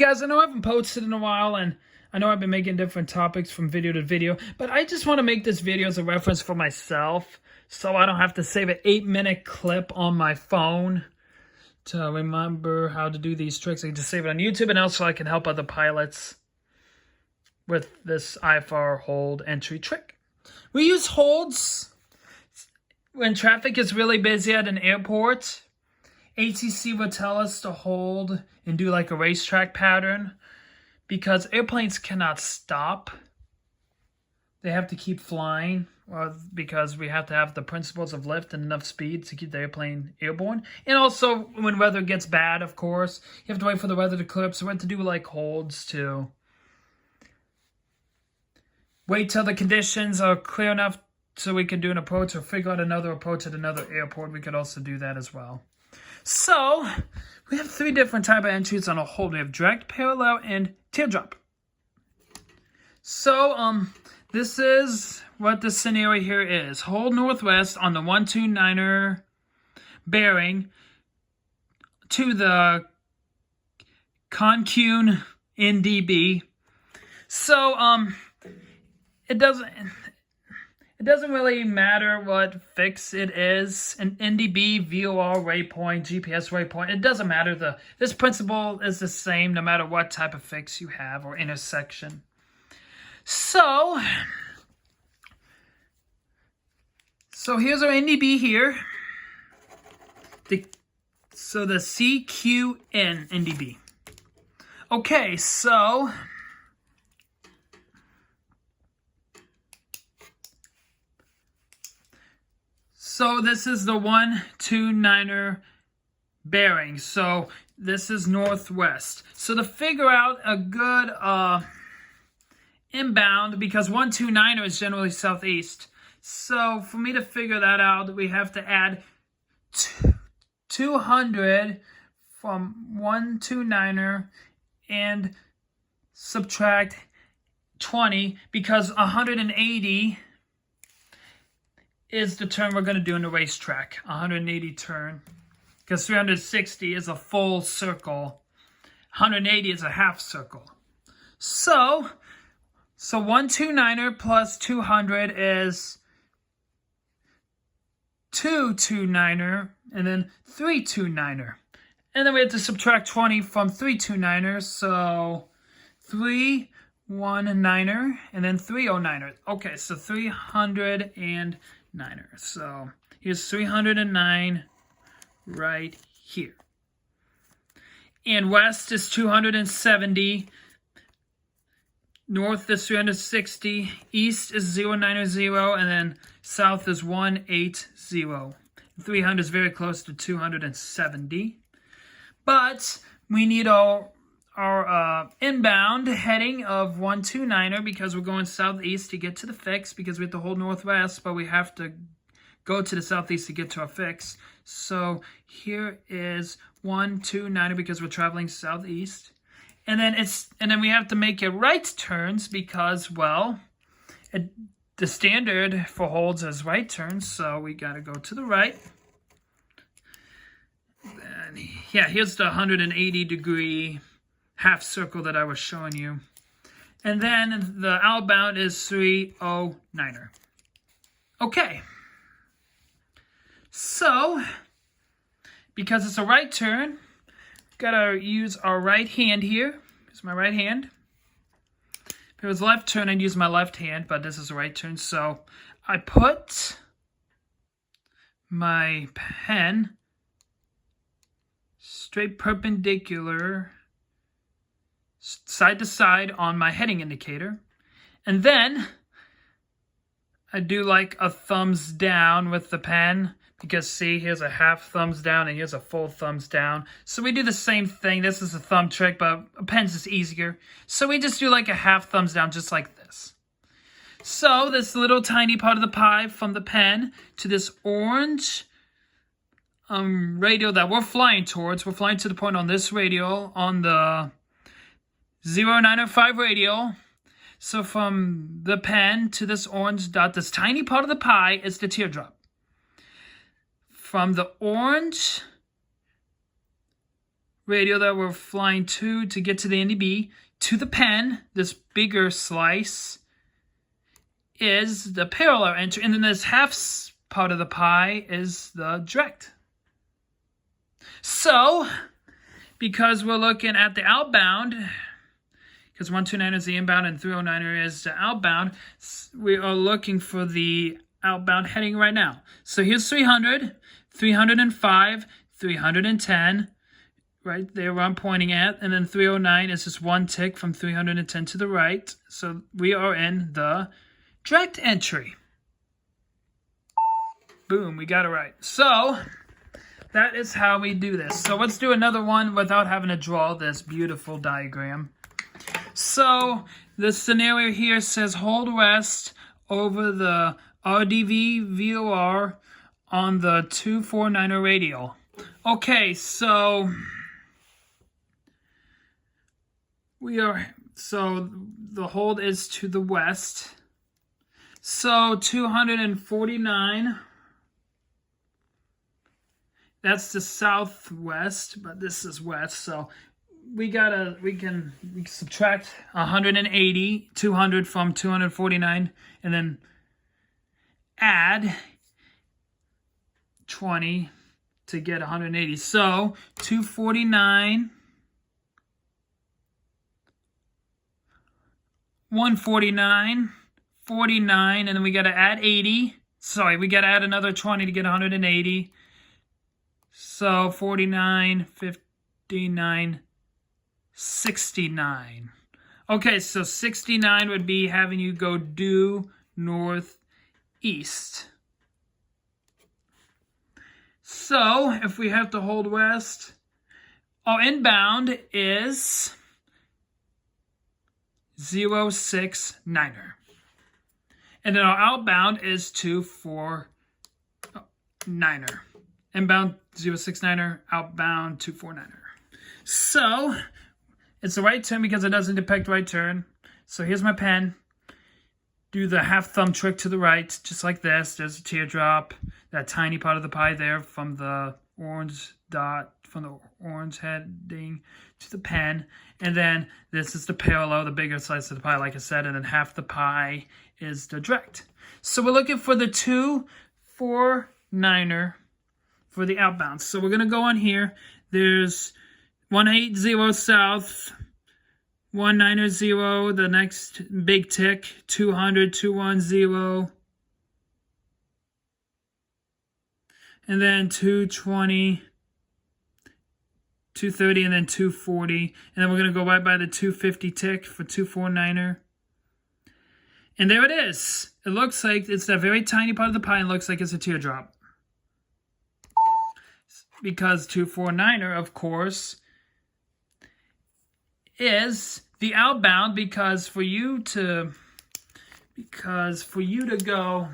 Guys, I know I haven't posted in a while, and I know I've been making different topics from video to video, but I just want to make this video as a reference for myself so I don't have to save an 8-minute clip on my phone to remember how to do these tricks. I can just save it on YouTube, and also I can help other pilots with this IFR hold entry trick. We use holds when traffic is really busy at an airport. ATC will tell us to hold and do like a racetrack pattern because airplanes cannot stop. They have to keep flying because we have to have the principles of lift and enough speed to keep the airplane airborne. And also when weather gets bad, of course, you have to wait for the weather to clear up. So we have to do like holds to wait till the conditions are clear enough so we can do an approach or figure out another approach at another airport. We could also do that as well. So, we have 3 different type of entries on a hold. We have direct, parallel, and teardrop. So, this is what the scenario here is. Hold northwest on the 129er bearing to the Cancun NDB. So, it doesn't really matter what fix it is. An NDB, VOR, waypoint, GPS waypoint. It doesn't matter. This principle is the same no matter what type of fix you have or intersection. So here's our NDB here. So the CQN NDB. Okay, so this is the 129er bearing. So this is northwest. So to figure out a good inbound, because 129er is generally southeast. So for me to figure that out, we have to add 200 from 129er and subtract 20 because 180 is the turn we're going to do in the racetrack. 180 turn. Because 360 is a full circle. 180 is a half circle. So 129er plus 200 is 229er and then 329er. And then we have to subtract 20 from 329er. So 319er and then 309er. Okay, so 309er. So here's 309 right here. And west is 270. North is 360. East is 090. And then south is 180. 300 is very close to 270. But we need our inbound heading of 129er because we're going southeast to get to the fix because we have to hold northwest, but we have to go to the southeast to get to our fix. So here is 129er because we're traveling southeast. And then we have to make it right turns because, well, the standard for holds is right turns, so we got to go to the right. And yeah, here's the 180-degree half circle that I was showing you. And then the outbound is 309er. Okay. So, because it's a right turn, gotta use our right hand here. Here's my right hand. If it was left turn, I'd use my left hand, but this is a right turn. So I put my pen straight perpendicular side to side on my heading indicator. And then I do like a thumbs down with the pen because see, here's a half thumbs down and here's a full thumbs down. So we do the same thing. This is a thumb trick, but a pen's just easier. So we just do like a half thumbs down just like this. So this little tiny part of the pie from the pen to this orange radio that we're flying towards. We're flying to the point on this radio on the 0905 radio. So from the pen to this orange dot, this tiny part of the pie is the teardrop. From the orange radio that we're flying to get to the NDB. To the pen, this bigger slice, is the parallel entry. And then this half part of the pie is the direct. So, because we're looking at the outbound, because 129 is the inbound and 309 is the outbound, we are looking for the outbound heading right now. So here's 300, 305, 310, right there where I'm pointing at, and then 309 is just one tick from 310 to the right. So we are in the direct entry. Boom, we got it right. So that is how we do this. So let's do another one without having to draw this beautiful diagram. So the scenario here says hold rest over the RDV VOR on the 249er radial. Okay, so the hold is to the west. So 249, that's the southwest, but this is west. So we can subtract 180, 200 from 249, and then add 20 to get 180. So 249, 149, 49, and then we got to add 80. Sorry, we got to add another 20 to get 180. So 49, 59, 69. Okay, so 69 would be having you go due northeast. So if we have to hold west, our inbound is 069er. And then our outbound is 249er. Inbound 069er, outbound 249er. So it's the right turn because it doesn't depict right turn. So here's my pen. Do the half thumb trick to the right, just like this. There's a teardrop, that tiny part of the pie there from the orange dot, from the orange heading to the pen. And then this is the parallel, the bigger slice of the pie, like I said, and then half the pie is the direct. So we're looking for the 249er for the outbound. So we're going to go on here. There's 180 south, 190, the next big tick, 200, 210, and then 220, 230, and then 240. And then we're going to go right by the 250 tick for 249er. And there it is. It looks like it's that very tiny part of the pie and looks like it's a teardrop. Because 249er, of course, is the outbound, because for you to go